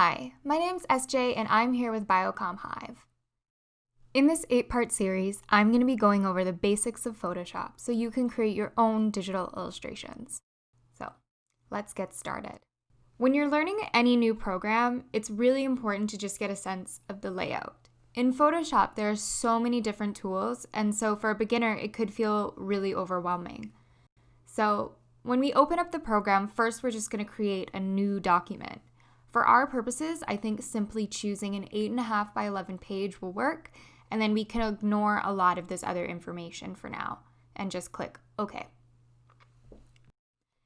Hi, my name's SJ and I'm here with Biocomm Hive. In this 8-part series, I'm going to be going over the basics of Photoshop so you can create your own digital illustrations. So, let's get started. When you're learning any new program, it's really important to just get a sense of the layout. In Photoshop, there are so many different tools, and so for a beginner, it could feel really overwhelming. So, when we open up the program, first we're just going to create a new document. For our purposes, I think simply choosing an 8.5 by 11 page will work, and then we can ignore a lot of this other information for now and just click OK.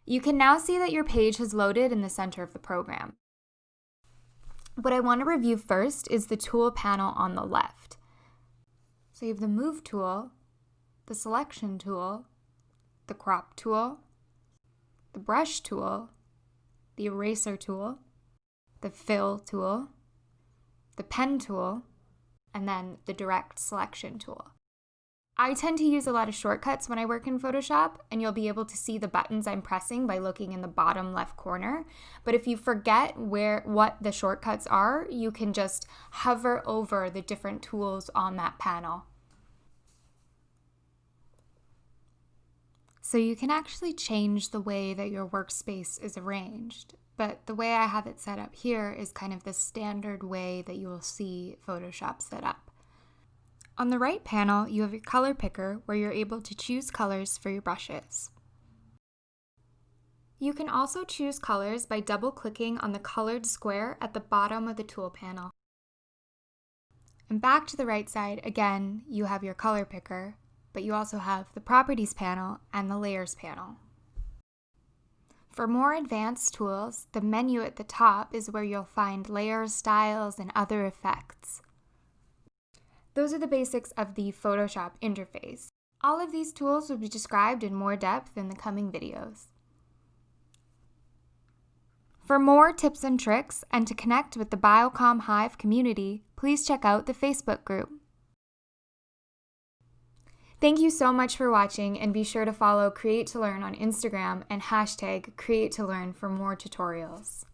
You can now see that your page has loaded in the center of the program. What I want to review first is the tool panel on the left. So you have the Move tool, the Selection tool, the Crop tool, the Brush tool, the Eraser tool, the Fill tool, the Pen tool, and then the Direct Selection tool. I tend to use a lot of shortcuts when I work in Photoshop, and you'll be able to see the buttons I'm pressing by looking in the bottom left corner. But if you forget what the shortcuts are, you can just hover over the different tools on that panel. So you can actually change the way that your workspace is arranged. But the way I have it set up here is kind of the standard way that you will see Photoshop set up. On the right panel, you have your color picker where you're able to choose colors for your brushes. You can also choose colors by double-clicking on the colored square at the bottom of the tool panel. And back to the right side, again, you have your color picker, but you also have the Properties panel and the Layers panel. For more advanced tools, the menu at the top is where you'll find layers, styles, and other effects. Those are the basics of the Photoshop interface. All of these tools will be described in more depth in the coming videos. For more tips and tricks and to connect with the Biocomm Hive community, please check out the Facebook group. Thank you so much for watching, and be sure to follow Create to Learn on Instagram and #CreateToLearn for more tutorials.